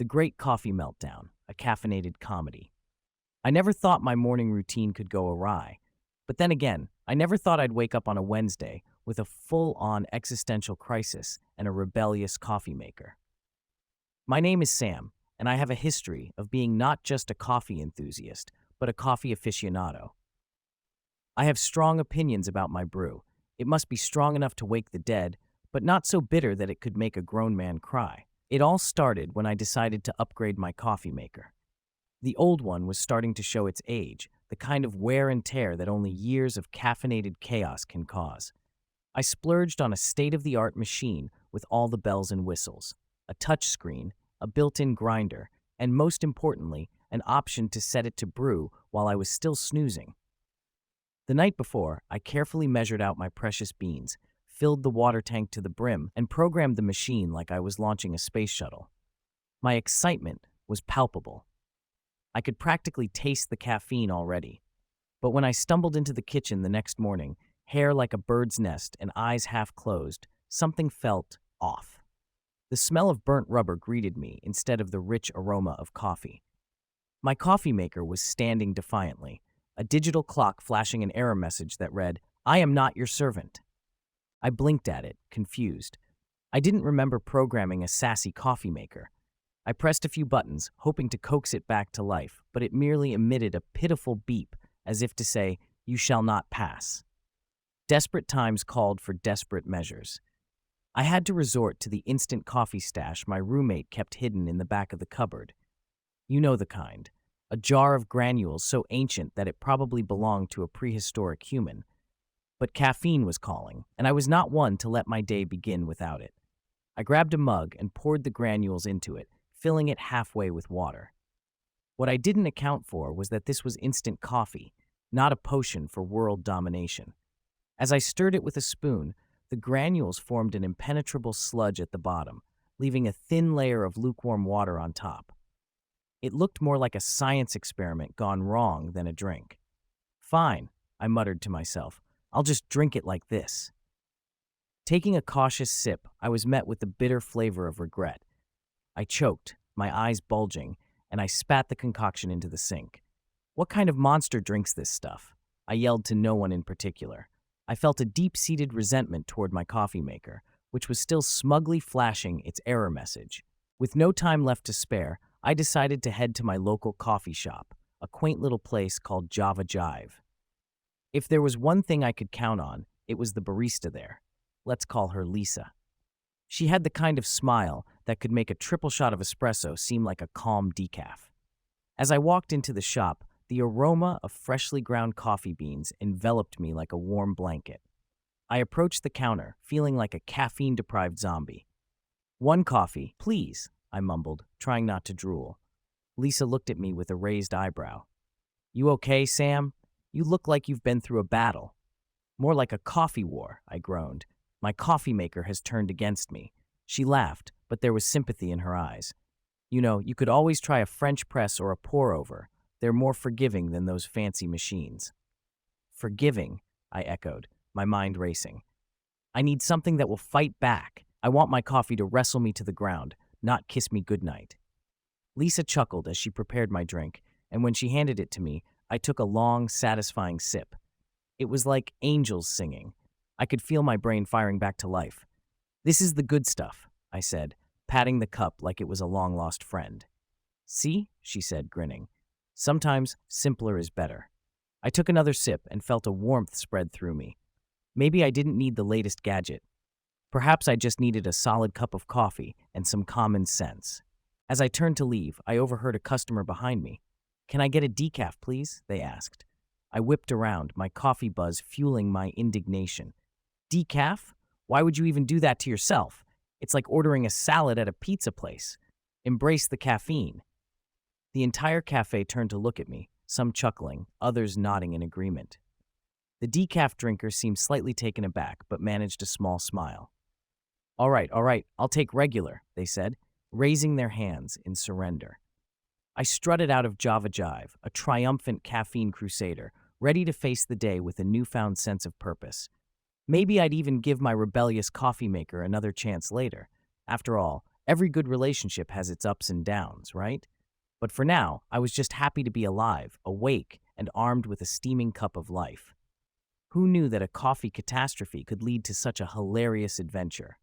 The Great Coffee Meltdown, a caffeinated comedy. I never thought my morning routine could go awry. But then again, I never thought I'd wake up on a Wednesday with a full-on existential crisis and a rebellious coffee maker. My name is Sam, and I have a history of being not just a coffee enthusiast, but a coffee aficionado. I have strong opinions about my brew. It must be strong enough to wake the dead, but not so bitter that it could make a grown man cry. It all started when I decided to upgrade my coffee maker. The old one was starting to show its age, the kind of wear and tear that only years of caffeinated chaos can cause. I splurged on a state-of-the-art machine with all the bells and whistles, a touchscreen, a built-in grinder, and most importantly, an option to set it to brew while I was still snoozing. The night before, I carefully measured out my precious beans, filled the water tank to the brim, and programmed the machine like I was launching a space shuttle. My excitement was palpable. I could practically taste the caffeine already. But when I stumbled into the kitchen the next morning, hair like a bird's nest and eyes half closed, something felt off. The smell of burnt rubber greeted me instead of the rich aroma of coffee. My coffee maker was standing defiantly, a digital clock flashing an error message that read, "I am not your servant." I blinked at it, confused. I didn't remember programming a sassy coffee maker. I pressed a few buttons, hoping to coax it back to life, but it merely emitted a pitiful beep, as if to say, "You shall not pass." Desperate times called for desperate measures. I had to resort to the instant coffee stash my roommate kept hidden in the back of the cupboard. You know the kind. A jar of granules so ancient that it probably belonged to a prehistoric human. But caffeine was calling, and I was not one to let my day begin without it. I grabbed a mug and poured the granules into it, filling it halfway with water. What I didn't account for was that this was instant coffee, not a potion for world domination. As I stirred it with a spoon, the granules formed an impenetrable sludge at the bottom, leaving a thin layer of lukewarm water on top. It looked more like a science experiment gone wrong than a drink. "Fine," I muttered to myself. "I'll just drink it like this." Taking a cautious sip, I was met with the bitter flavor of regret. I choked, my eyes bulging, and I spat the concoction into the sink. What kind of monster drinks this stuff? I yelled to no one in particular. I felt a deep-seated resentment toward my coffee maker, which was still smugly flashing its error message. With no time left to spare, I decided to head to my local coffee shop, a quaint little place called Jive. If there was one thing I could count on, it was the barista there. Let's call her Lisa. She had the kind of smile that could make a triple shot of espresso seem like a calm decaf. As I walked into the shop, the aroma of freshly ground coffee beans enveloped me like a warm blanket. I approached the counter, feeling like a caffeine-deprived zombie. "One coffee, please," I mumbled, trying not to drool. Lisa looked at me with a raised eyebrow. "You okay, Sam? You look like you've been through a battle." "More like a coffee war," I groaned. "My coffee maker has turned against me." She laughed, but there was sympathy in her eyes. "You know, you could always try a French press or a pour-over. They're more forgiving than those fancy machines." "Forgiving," I echoed, my mind racing. "I need something that will fight back. I want my coffee to wrestle me to the ground, not kiss me goodnight." Lisa chuckled as she prepared my drink, and when she handed it to me, I took a long, satisfying sip. It was like angels singing. I could feel my brain firing back to life. "This is the good stuff," I said, patting the cup like it was a long-lost friend. "See?" she said, grinning. "Sometimes simpler is better." I took another sip and felt a warmth spread through me. Maybe I didn't need the latest gadget. Perhaps I just needed a solid cup of coffee and some common sense. As I turned to leave, I overheard a customer behind me. "Can I get a decaf, please?" they asked. I whipped around, my coffee buzz fueling my indignation. "Decaf? Why would you even do that to yourself? It's like ordering a salad at a pizza place. Embrace the caffeine." The entire cafe turned to look at me, some chuckling, others nodding in agreement. The decaf drinker seemed slightly taken aback, but managed a small smile. All right, I'll take regular," they said, raising their hands in surrender. I strutted out of Jive, a triumphant caffeine crusader, ready to face the day with a newfound sense of purpose. Maybe I'd even give my rebellious coffee maker another chance later. After all, Every good relationship has its ups and downs, right? But for now, I was just happy to be alive, awake, and armed with a steaming cup of life. Who knew that a coffee catastrophe could lead to such a hilarious adventure?